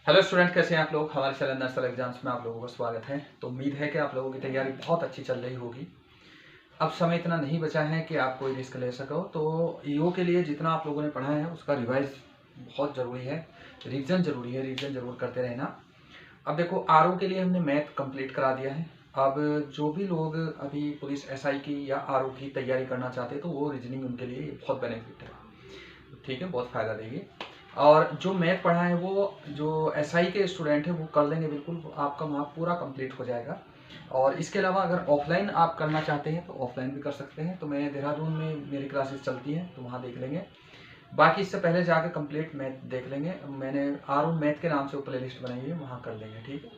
Hello student, कैसे हैं आप लोग। हमारे चैनल नेशनल एग्जाम्स में आप लोगों का स्वागत है। तो उम्मीद है कि आप लोगों की तैयारी बहुत अच्छी चल रही होगी। अब समय इतना नहीं बचा है कि आप कोई रिस्क ले सको। तो ईओ के लिए जितना आप लोगों ने पढ़ा है उसका रिवाइज बहुत ज़रूरी है, रिवीजन ज़रूरी है, रिवीजन ज़रूर करते रहना। अब देखो, आरओ के लिए हमने मैथ कंप्लीट करा दिया है। अब जो भी लोग अभी पुलिस एसआई की या आरओ की तैयारी करना चाहते हैं तो वो रीजनिंग उनके लिए बहुत बेनिफिट है, ठीक है, बहुत फ़ायदा देगी। और जो मैथ पढ़ा है वो जो एसआई के स्टूडेंट हैं वो कर लेंगे, बिल्कुल आपका वहाँ पूरा कंप्लीट हो जाएगा। और इसके अलावा अगर ऑफलाइन आप करना चाहते हैं तो ऑफलाइन भी कर सकते हैं। तो मैं देहरादून में मेरी क्लासेस चलती हैं तो वहाँ देख लेंगे। बाकी इससे पहले जाके कंप्लीट मैथ देख लेंगे। मैंने आर मैथ के नाम से वो प्ले लिस्ट बनाई है, वहाँ कर लेंगे, ठीक है।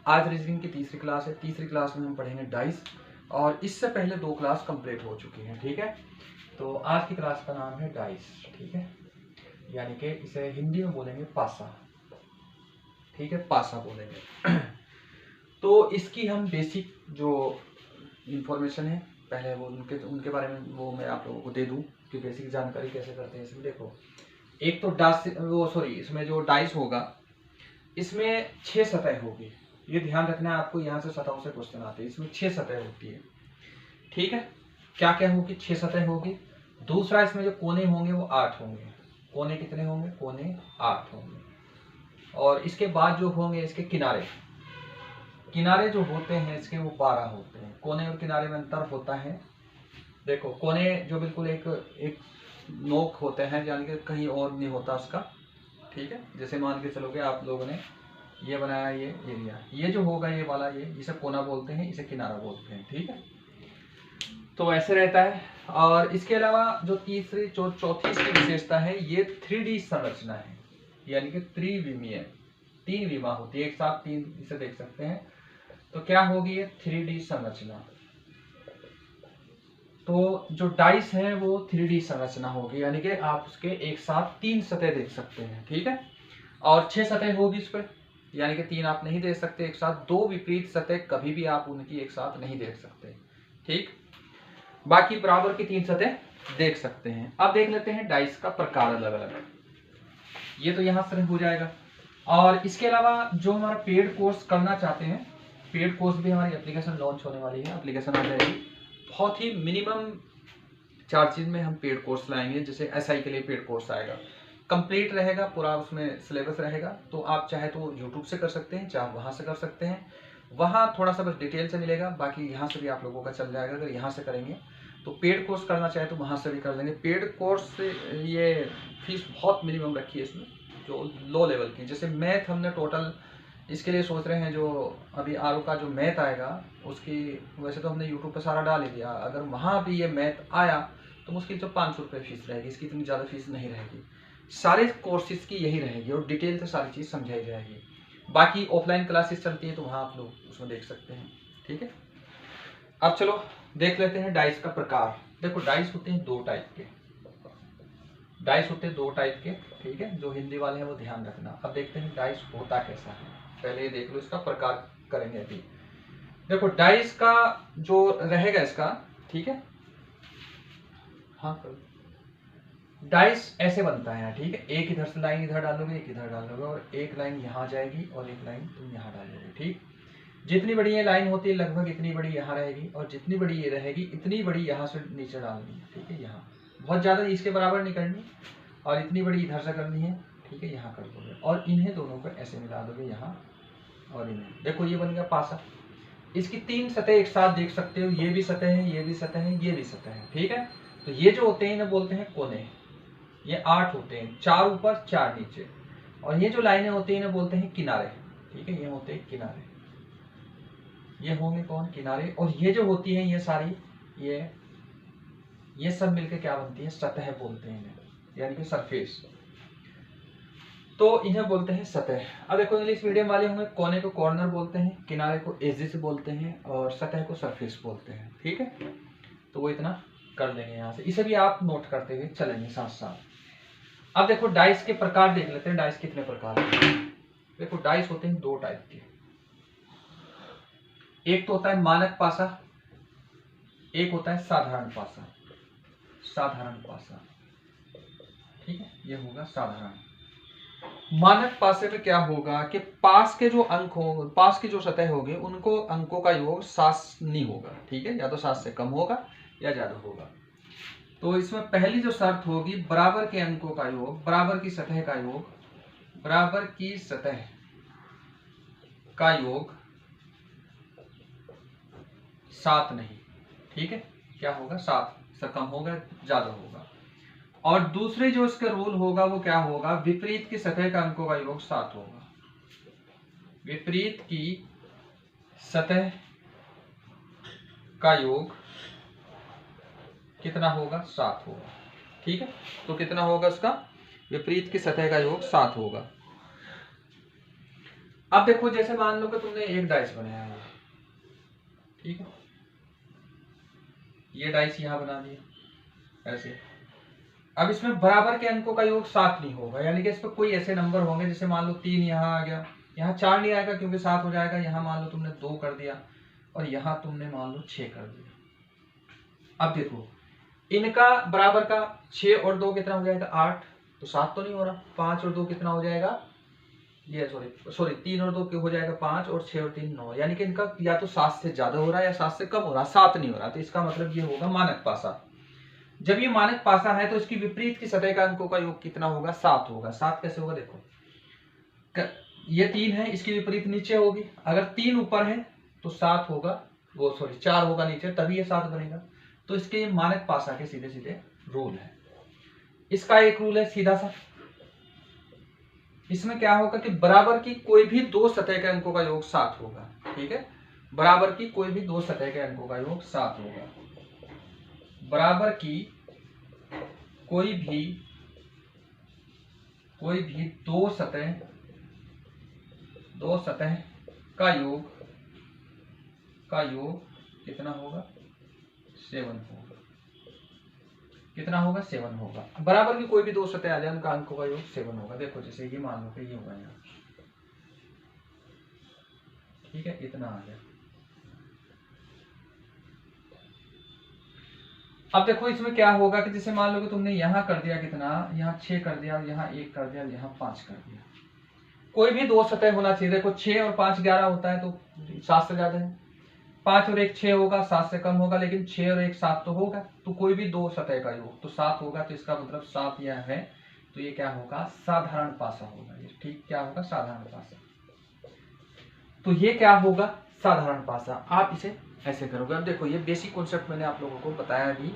आज रीजनिंग की तीसरी क्लास है। तीसरी क्लास में हम पढ़ेंगे डाइस, और इससे पहले 2 क्लास कंप्लीट हो चुकी हैं, ठीक है। तो आज की क्लास का नाम है डाइस, ठीक है, यानी कि इसे हिंदी में बोलेंगे पासा, ठीक है, पासा बोलेंगे। तो इसकी हम बेसिक जो इंफॉर्मेशन है पहले वो उनके उनके बारे में वो मैं आप लोगों को दे दूं कि बेसिक जानकारी कैसे करते हैं। इसमें देखो, एक तो इसमें जो डाइस होगा इसमें 6 सतह होगी। ये ध्यान रखना है आपको, यहाँ से सतहों से क्वेश्चन आते हैं। इसमें 6 सतह होती है, ठीक है। क्या क्या होगी? 6 सतह होगी। दूसरा, इसमें जो कोने होंगे वो 8 होंगे। कोने कितने होंगे? कोने 8 होंगे। और इसके बाद जो होंगे इसके किनारे, किनारे जो होते हैं इसके वो 12 होते हैं। कोने और किनारे में अंतर होता है। देखो, कोने जो बिल्कुल एक एक नोक होते हैं, यानी कि कहीं और नहीं होता उसका, ठीक है। जैसे मान के चलोगे आप लोगों ने ये बनाया, ये एरिया, ये जो होगा ये वाला, ये इसे कोना बोलते हैं, इसे किनारा बोलते हैं, ठीक है। तो ऐसे रहता है। और इसके अलावा जो चौथी इसकी विशेषता है, ये 3D संरचना है, यानी कि त्रिविमीय, 3 विमा होती है, एक साथ 3 इसे देख सकते हैं। तो क्या होगी ये 3D संरचना। तो जो डाइस है वो 3D संरचना होगी, यानी कि आप उसके एक साथ 3 सतह देख सकते हैं, ठीक है। और 6 सतह होगी इस पर, यानी कि 3 आप नहीं देख सकते एक साथ। 2 विपरीत सतह कभी भी आप उनकी एक साथ नहीं देख सकते, ठीक। बाकी बराबर की 3 सतह देख सकते हैं। अब देख लेते हैं डाइस का प्रकार अलग अलग। ये तो यहाँ से हो जाएगा। और इसके अलावा जो हमारा पेड कोर्स करना चाहते हैं, पेड कोर्स भी हमारी एप्लीकेशन लॉन्च होने वाली है, एप्लीकेशन आ जाएगी। बहुत ही मिनिमम चार्जेज में हम पेड कोर्स लाएंगे। जैसे एसआई के लिए पेड कोर्स आएगा, कंप्लीट रहेगा पूरा, उसमें सिलेबस रहेगा। तो आप चाहे तो यूट्यूब से कर सकते हैं, चाहे वहाँ से कर सकते हैं। वहाँ थोड़ा सा बस डिटेल से मिलेगा, बाकी यहाँ से भी आप लोगों का चल जाएगा। अगर यहाँ से करेंगे तो पेड कोर्स करना चाहे तो वहाँ से भी कर देंगे। पेड कोर्स से ये फीस बहुत मिनिमम रखी है इसमें, जो लो लेवल की। जैसे मैथ हमने टोटल इसके लिए सोच रहे हैं, जो अभी आरओ का जो मैथ आएगा उसकी, वैसे तो हमने यूट्यूब पर सारा डाल ही दिया। अगर वहाँ भी ये मैथ आया तो मुश्किल से 500 रुपये फीस रहेगी, इसकी इतनी ज़्यादा फीस नहीं रहेगी। सारे कोर्सेज की यही रहेगी और डिटेल से सारी चीज़ समझाई जाएगी। बाकी ऑफलाइन क्लासेस चलती हैं तो वहाँ आप लोग उसमें देख सकते हैं, ठीक है। अब चलो देख लेते हैं डाइस का प्रकार। देखो, डाइस होते हैं 2 टाइप के, डाइस होते हैं 2 टाइप के, ठीक है। जो हिंदी वाले हैं वो ध्यान रखना। अब देखते हैं डाइस होता कैसा है, पहले ये देख लो, इसका प्रकार करेंगे अभी। देखो, डाइस का जो रहेगा इसका, ठीक है, हाँ करो। डाइस ऐसे बनता है, ठीक है। एक इधर से लाइन इधर डालोगे, एक इधर डालोगे, और एक लाइन यहाँ जाएगी और एक लाइन तुम यहाँ डालोगे, ठीक। जितनी बड़ी ये लाइन होती है लगभग इतनी बड़ी यहाँ रहेगी, और जितनी बड़ी ये रहेगी इतनी बड़ी यहाँ से नीचे डालनी है, ठीक है। यहाँ बहुत ज़्यादा इसके बराबर नहीं करनी, और इतनी बड़ी इधर से करनी है, ठीक है। यहाँ कर दोगे और इन्हें दोनों को ऐसे मिला दोगे यहाँ और इन्हें। देखो, ये बन गया पासा। इसकी 3 सतह एक साथ देख सकते हो, ये भी सतह है, ये भी सतह है, ये भी सतह है, ठीक है। तो ये जो होते हैं इन्हें बोलते हैं कोने। ये 8 होते हैं, 4 ऊपर 4 नीचे। और ये जो लाइनें होती हैं इन्हें बोलते हैं किनारे, ठीक है। ये होते हैं किनारे, ये होंगे कौन? किनारे। और ये जो होती है ये सारी, ये सब मिलकर क्या बनती है? सतह बोलते हैं इन्हें, यानी कि सरफेस। तो इन्हें बोलते हैं सतह। अब देखो, इंग्लिश मीडियम वाले होंगे, कोने को कॉर्नर बोलते हैं, किनारे को एजिस बोलते हैं, और सतह को सरफेस बोलते हैं, ठीक है। तो वो इतना कर लेंगे यहाँ से, इसे भी आप नोट करते हुए चलेंगे साथ साथ। अब देखो, डाइस के प्रकार देख लेते हैं। डाइस कितने प्रकार हैं? देखो, डाइस होते हैं 2 टाइप के। एक तो होता है मानक पासा, एक होता है साधारण पासा। साधारण पासा, ठीक है, ये होगा साधारण। मानक पासे में क्या होगा कि पास के जो अंक होंगे, पास की जो सतह होगी, उनको अंकों का योग 7 नहीं होगा, ठीक है, या तो 7 से कम होगा या ज्यादा होगा। तो इसमें पहली जो शर्त होगी, बराबर के अंकों का योग, बराबर की सतह का योग, बराबर की सतह का योग 7 नहीं, ठीक है, क्या होगा 7 से कम होगा ज्यादा होगा। और दूसरी जो इसका रूल होगा वो क्या होगा, विपरीत की सतह का अंकों का योग 7 होगा, विपरीत की सतह का योग कितना होगा, 7 होगा, ठीक है। तो कितना होगा इसका, विपरीत की सतह का योग 7 होगा। अब देखो जैसे मान लो कि तुमने एक डाइस बनाया है, ठीक है, ये डाइस यहां बना दिया ऐसे। अब इसमें बराबर के अंकों का योग 7 नहीं होगा, यानी कि इस पर कोई ऐसे नंबर होंगे, जैसे मान लो 3 यहाँ आ गया, यहाँ 4 नहीं आएगा क्योंकि 7 हो जाएगा, यहाँ मान लो तुमने 2 कर दिया और यहाँ तुमने मान लो 6 कर दिया। अब देखो इनका बराबर का 6 और 2 कितना हो जाएगा, 8, तो 7 तो नहीं हो रहा। 5 और 2 कितना हो जाएगा, ये सॉरी 3 और 2 हो जाएगा 5 और 6 और 3 9, यानी कि इनका या तो 7 से ज्यादा हो रहा है या 7 से कम हो रहा है, 7 नहीं हो रहा। तो इसका मतलब ये होगा मानक पासा। जब ये मानक पासा है तो इसकी विपरीत की सतह का अंकों का योग कितना होगा, 7 होगा। 7 कैसे होगा, देखो ये 3 है, इसकी विपरीत नीचे होगी, अगर 3 ऊपर है तो 7 होगा, वो सॉरी 4 होगा नीचे, तभी ये 7 बनेगा। तो इसके मानक पासा के सीधे सीधे रूल है। इसका एक रूल है सीधा सा, इसमें क्या होगा कि बराबर की कोई भी दो सतह के अंकों का योग 7 होगा, ठीक है, बराबर की कोई भी दो सतह के अंकों का योग 7 होगा। बराबर की कोई भी दो सतह का योग कितना होगा, 7 होगा। कितना होगा, 7 होगा। बराबर की कोई भी दो सतह आ जाए उनका अंकों का योग 7 होगा। देखो जैसे ये मान लो कि ये होगा यहाँ, ठीक है, इतना आ गया। अब देखो इसमें क्या होगा कि जैसे मान लो कि तुमने यहाँ कर दिया कितना, यहाँ 6 कर दिया, यहाँ 1 कर दिया, यहाँ 5 कर दिया। कोई भी दो सतह होना चाहिए। देखो 6 और 5 11 होता है, तो 7 से ज्यादा है। 5 और 1 6 होगा, 7 से कम होगा, लेकिन 6 और 1 7 तो होगा। तो कोई भी दो सतह का योग तो 7 होगा। तो इसका मतलब 7 यह है, तो ये क्या होगा, साधारण पासा होगा ये, ठीक, क्या होगा, साधारण पासा। तो ये क्या होगा, साधारण पासा। आप इसे ऐसे करोगे। अब देखो ये बेसिक कॉन्सेप्ट मैंने आप लोगों को बताया अभी,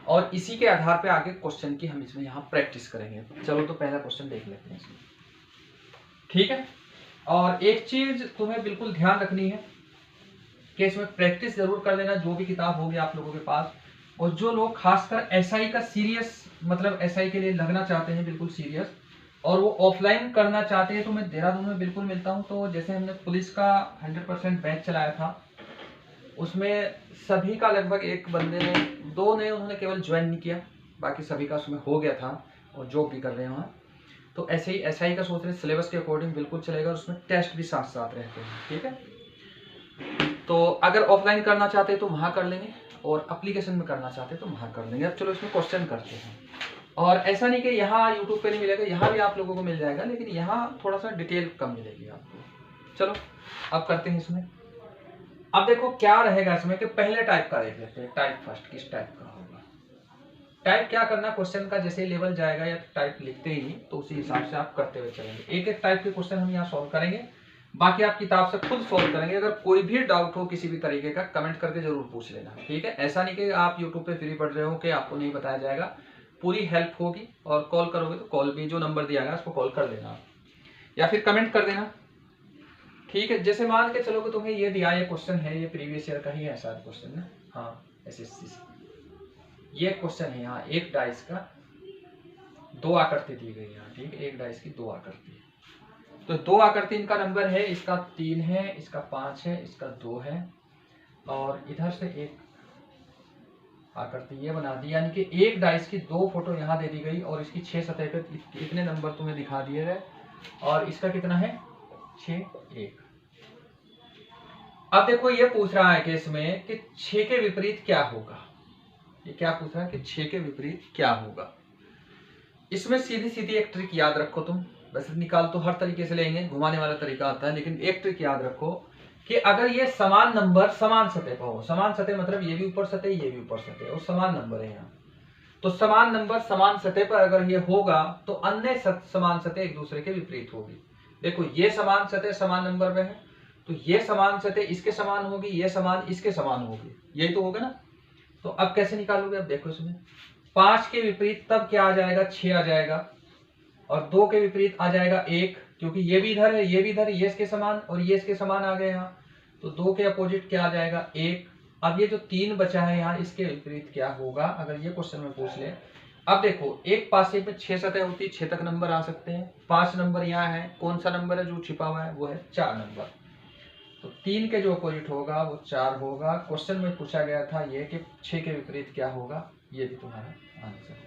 और इसी के आधार पे आगे क्वेश्चन की हम इसमें यहाँ प्रैक्टिस करेंगे। चलो तो पहला क्वेश्चन देख लेते हैं इसमें, ठीक है। और एक चीज तुम्हें बिल्कुल ध्यान रखनी है कि इसमें प्रैक्टिस जरूर कर लेना, जो भी किताब होगी आप लोगों के पास। और जो लोग खासकर एसआई का सीरियस, मतलब एसआई के लिए लगना चाहते हैं बिल्कुल सीरियस, और वो ऑफलाइन करना चाहते हैं, तो मैं देहरादून में बिल्कुल मिलता हूँ। तो जैसे हमने पुलिस का 100% बैच चलाया था, उसमें सभी का लगभग, एक बंदे ने, दो ने उन्होंने केवल ज्वाइन नहीं किया, बाकी सभी का उसमें हो गया था और जॉब भी कर रहे हैं वहाँ। तो ऐसे ही एसआई का सोच रहे सिलेबस के अकॉर्डिंग बिल्कुल चलेगा, उसमें टेस्ट भी साथ साथ रहते हैं, ठीक है। तो अगर ऑफलाइन करना चाहते हैं तो वहाँ कर लेंगे, और एप्लीकेशन में करना चाहते हैं तो वहाँ कर लेंगे। अब चलो इसमें क्वेश्चन करते हैं। और ऐसा नहीं कि यहाँ यूट्यूब पे नहीं मिलेगा, यहाँ भी आप लोगों को मिल जाएगा, लेकिन यहाँ थोड़ा सा डिटेल कम मिलेगी आपको। चलो अब करते हैं इसमें। अब देखो क्या रहेगा इसमें कि पहले टाइप का देख लेते हैं। टाइप फर्स्ट किस टाइप का होगा। टाइप क्या करना, क्वेश्चन का जैसे लेवल जाएगा या टाइप लिखते ही तो उसी हिसाब से आप करते हुए चलेंगे। एक एक टाइप के क्वेश्चन हम यहाँ सॉल्व करेंगे, बाकी आप किताब से खुद सॉल्व करेंगे। अगर कोई भी डाउट हो किसी भी तरीके का, कमेंट करके जरूर पूछ लेना, ठीक है। ऐसा नहीं कि आप यूट्यूब पे फ्री पढ़ रहे हो कि आपको नहीं बताया जाएगा, पूरी हेल्प होगी। और कॉल करोगे तो कॉल भी, जो नंबर दिया गया उसको कॉल कर लेना या फिर कमेंट कर देना, ठीक है। जैसे मान के चलो कि तुम्हें ये दिया, ये क्वेश्चन है, ये प्रीवियस ईयर का ही है शायद क्वेश्चन ना, हाँ एसएससी से ये क्वेश्चन है। यहाँ एक डाइस का दो आकृति दी गई है, ठीक है, एक डाइस की दो आकृति। तो दो आकृति, इनका नंबर है, इसका 3 है, इसका 5 है, इसका 2 है, और इधर से एक आकृति ये बना दी। यानी कि एक डाइस की दो फोटो यहाँ दे दी गई, और इसकी 6 सतह पे इतने नंबर तुम्हें दिखा दिए गए, और इसका कितना है 6 1। अब देखो ये पूछ रहा है कि इसमें कि 6 के विपरीत क्या होगा। ये क्या पूछ रहा है कि 6 के विपरीत क्या होगा। इसमें सीधी सीधी एक ट्रिक याद रखो तुम, वैसे निकाल तो हर तरीके से लेंगे, घुमाने वाला तरीका आता है, लेकिन एक ट्रिक याद रखो कि अगर ये समान नंबर समान सतह पर हो, समान सतह मतलब ये भी ऊपर सतह ये भी ऊपर सतह और समान नंबर है यहाँ, तो समान नंबर समान सतह पर अगर ये होगा तो अन्य समान सतह एक दूसरे के विपरीत होगी। देखो ये समान सतह समान नंबर में है, तो ये समान सतह इसके समान होगी, ये समान इसके समान होगी, यही तो होगा ना। तो अब कैसे निकालोगे, अब देखो इसमें 5 के विपरीत तब क्या आ जाएगा, 6 आ जाएगा, और 2 के विपरीत आ जाएगा 1, क्योंकि ये भी इधर है ये भी इधर, ये इसके समान और ये इसके समान आ गए यहाँ, तो 2 के अपोजिट क्या आ जाएगा 1। अब ये जो 3 बचा है यहाँ, इसके विपरीत क्या होगा, अगर ये क्वेश्चन में पूछ ले। अब देखो एक पासे में 6 सतह होती है, 6 तक नंबर आ सकते हैं, 5 नंबर यहाँ है, कौन सा नंबर है जो छिपा हुआ है, वो है 4 नंबर। तो 3 के जो अपोजिट होगा वो 4 होगा। क्वेश्चन में पूछा गया था ये कि 6 के विपरीत क्या होगा, ये भी तुम्हारा आंसर है।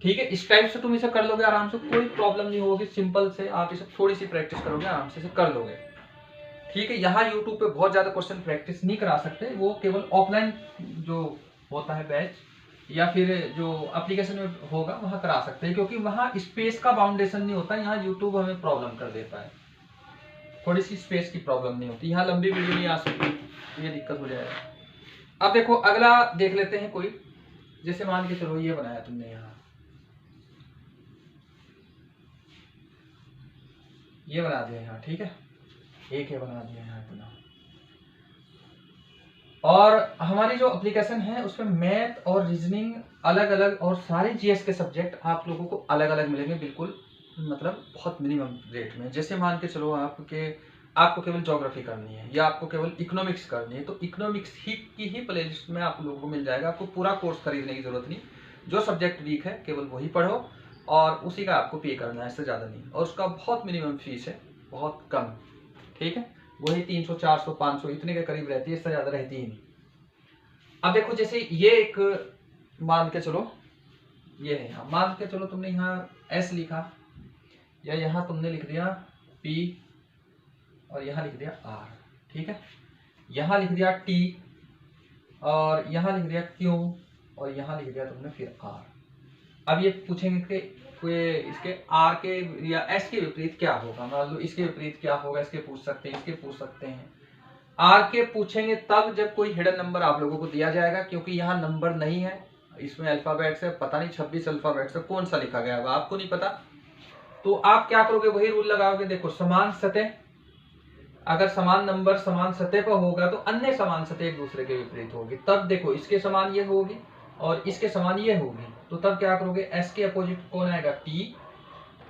ठीक है, इस टाइप से तुम इसे कर लोगे आराम से, कोई प्रॉब्लम नहीं होगी, सिंपल से आप इसे थोड़ी सी प्रैक्टिस करोगे आराम से इसे कर लोगे। ठीक है, यहाँ यूट्यूब पे बहुत ज्यादा क्वेश्चन प्रैक्टिस नहीं करा सकते, वो केवल ऑफलाइन जो होता है बैच या फिर जो एप्लीकेशन में होगा वहां करा सकते हैं, क्योंकि वहां स्पेस का बाउंडेशन नहीं होता, यहाँ यूट्यूब हमें प्रॉब्लम कर देता है, थोड़ी सी स्पेस की प्रॉब्लम नहीं होती, यहाँ लंबी वीडियो नहीं आ सकती, ये दिक्कत हो जाएगा। अब देखो अगला देख लेते हैं कोई, जैसे मान के चलो ये बनाया तुमने, यहाँ ये बना दिया यहाँ, ठीक है, एक ये बना दिया यहाँ इतना। और हमारी जो एप्लीकेशन है उसमें मैथ और रीजनिंग अलग अलग और सारे जीएस के सब्जेक्ट आप लोगों को अलग अलग मिलेंगे, बिल्कुल मतलब बहुत मिनिमम रेट में। जैसे मान के चलो आपको केवल ज्योग्राफी करनी है या आपको केवल इकोनॉमिक्स करनी है, तो इकोनॉमिक्स की ही प्लेलिस्ट में आप लोगों को मिल जाएगा, आपको पूरा कोर्स खरीदने की जरूरत नहीं, जो सब्जेक्ट वीक है केवल वही पढ़ो और उसी का आपको पे करना है, इससे ज़्यादा नहीं, और उसका बहुत मिनिमम फीस है, बहुत कम, ठीक है, वही 300 400 500 इतने के करीब रहती है, इससे ज़्यादा रहती ही नहीं। अब देखो जैसे ये एक मान के चलो ये है, यहाँ मान के चलो तुमने यहाँ एस लिखा या यहाँ तुमने लिख दिया पी और यहाँ लिख दिया आर, ठीक है, यहाँ लिख दिया टी और यहाँ लिख दिया क्यू और यहाँ लिख दिया तुमने फिर आर। अब ये पूछेंगे कि इसके आर के या एस के विपरीत क्या होगा, मान लो इसके विपरीत क्या होगा, इसके पूछ सकते हैं, इसके पूछ सकते हैं। आर के पूछेंगे तब जब कोई हिडन नंबर आप लोगों को दिया जाएगा, क्योंकि यहाँ नंबर नहीं है, इसमें अल्फाबेट्स है, पता नहीं 26 अल्फाबेट्स है, कौन सा लिखा गया होगा आपको नहीं पता, तो आप क्या करोगे, वही रूल लगाओगे। देखो समान सतह, अगर समान नंबर समान सतह पर होगा तो अन्य समान सतह एक दूसरे के विपरीत होगी, तब देखो इसके समान ये होगी और इसके समान ये होगी, तो तब क्या करोगे, एस के अपोजिट कौन आएगा पी,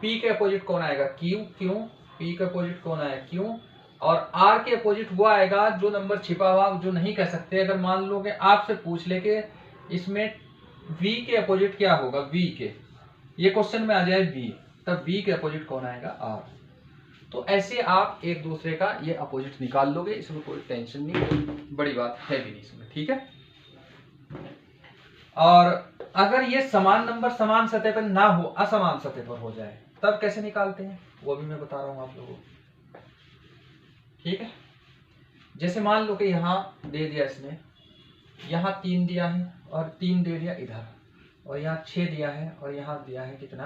पी के अपोजिट कौन आएगा क्यू, क्यू पी के अपोजिट कौन आएगा क्यू, और आर के अपोजिट वो आएगा जो नंबर छिपा हुआ जो नहीं कह सकते। अगर मान लो कि आपसे पूछ ले कि इसमें वी के अपोजिट क्या होगा, वी के, ये क्वेश्चन में आ जाए वी, तब वी के अपोजिट कौन आएगा आर। तो ऐसे आप एक दूसरे का ये अपोजिट निकाल लोगे, इसमें कोई टेंशन नहीं, कोई बड़ी बात है भी नहीं इसमें, ठीक है। और अगर ये समान नंबर समान सतह पर ना हो, असमान सतह पर हो जाए, तब कैसे निकालते हैं वो भी मैं बता रहा हूं आप लोगों को, ठीक है। जैसे मान लो कि यहाँ दे दिया इसने, यहाँ 3 दिया है और 3 दे दिया इधर, और यहाँ 6 दिया है और यहाँ दिया है कितना,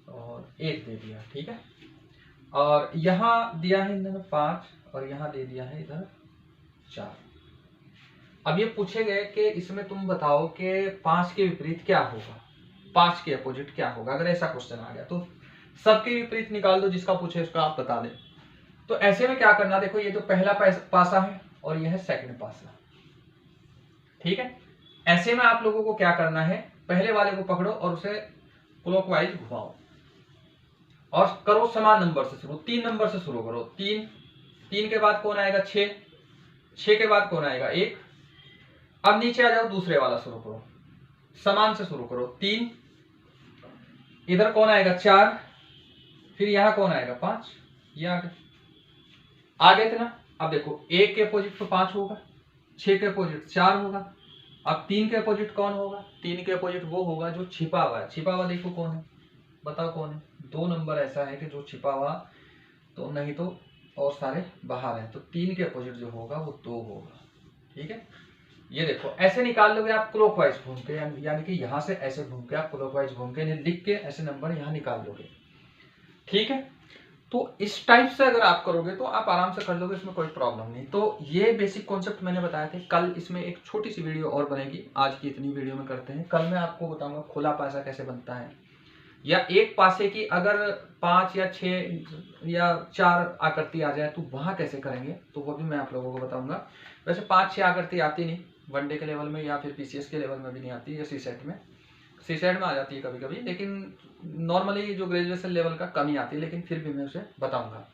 और 1 दे दिया, ठीक है, और यहाँ दिया है इन्होंने 5 और यहाँ दे दिया है इधर 4। अब ये पूछे गए कि इसमें तुम बताओ कि 5 के विपरीत क्या होगा, 5 के अपोजिट क्या होगा। अगर ऐसा क्वेश्चन आ गया तो सबके विपरीत निकाल दो, जिसका पूछे उसका आप बता दें। तो ऐसे में क्या करना, देखो ये तो पहला पासा है और यह है सेकंड पासा, ठीक है। ऐसे में आप लोगों को क्या करना है, पहले वाले को पकड़ो और उसे क्लॉकवाइज घुमाओ और करो समान नंबर से शुरू, 3 नंबर से शुरू करो, 3 के बाद कौन आएगा 6, 6 के बाद कौन आएगा 1। अब नीचे आ जाओ, दूसरे वाला शुरू करो, समान से शुरू करो, 3, इधर कौन आएगा 4, फिर यहां कौन आएगा 5, ये आ गए थे ना। अब देखो 1 के अपोजिट तो 5 होगा, 6 के अपोजिट 4 होगा, अब 3 के अपोजिट कौन होगा, 3 के अपोजिट वो होगा जो छिपा हुआ है। छिपा हुआ देखो कौन है, बताओ कौन है, 2 नंबर ऐसा है कि जो छिपा हुआ, तो नहीं तो और सारे बाहर है, तो 3 के अपोजिट जो होगा वो 2 होगा, ठीक है। ये देखो ऐसे निकाल लोगे आप क्लॉकवाइज घूम के, यानी कि यहाँ से ऐसे घूम के आप क्लॉकवाइज घूम के लिख के ऐसे नंबर यहाँ निकाल लोगे। ठीक है। तो इस टाइप से अगर आप करोगे तो आप आराम से कर लोगे, इसमें कोई प्रॉब्लम नहीं। तो ये बेसिक कॉन्सेप्ट मैंने बताए थे। कल इसमें एक छोटी सी वीडियो और बनेगी, आज की इतनी वीडियो में करते हैं। कल मैं आपको बताऊंगा खुला पासा कैसे बनता है, या एक पासे की अगर 5 या 6 या 4 आकृति आ जाए तो वहां कैसे करेंगे, तो वो भी मैं आप लोगों को बताऊंगा। वैसे 5-6 आकृति आती नहीं वनडे के लेवल में, या फिर पीसीएस के लेवल में भी नहीं आती, या सीसेट में आ जाती है कभी कभी, लेकिन नॉर्मली जो ग्रेजुएशन लेवल का कम ही आती है, लेकिन फिर भी मैं उसे बताऊंगा।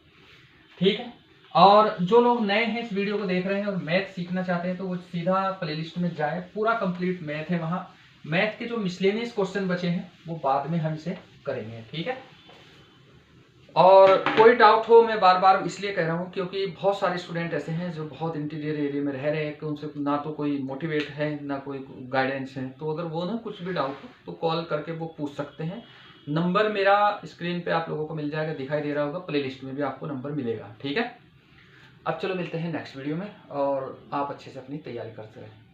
ठीक है। और जो लोग नए हैं इस वीडियो को देख रहे हैं और मैथ सीखना चाहते हैं तो वो सीधा प्लेलिस्ट में जाए, पूरा कंप्लीट मैथ है वहां। मैथ के जो मिसलेनियस क्वेश्चन बचे हैं वो बाद में हम इसे करेंगे। ठीक है। और कोई डाउट हो, मैं बार बार इसलिए कह रहा हूँ क्योंकि बहुत सारे स्टूडेंट ऐसे हैं जो बहुत इंटीरियर एरिया में रह रहे हैं कि उनसे ना तो कोई मोटिवेट है ना कोई गाइडेंस है। तो अगर वो ना कुछ भी डाउट हो तो कॉल करके वो पूछ सकते हैं। नंबर मेरा स्क्रीन पे आप लोगों को मिल जाएगा, दिखाई दे रहा होगा, प्लेलिस्ट में भी आपको नंबर मिलेगा। ठीक है। अब चलो मिलते हैं नेक्स्ट वीडियो में, और आप अच्छे से अपनी तैयारी करते रहें।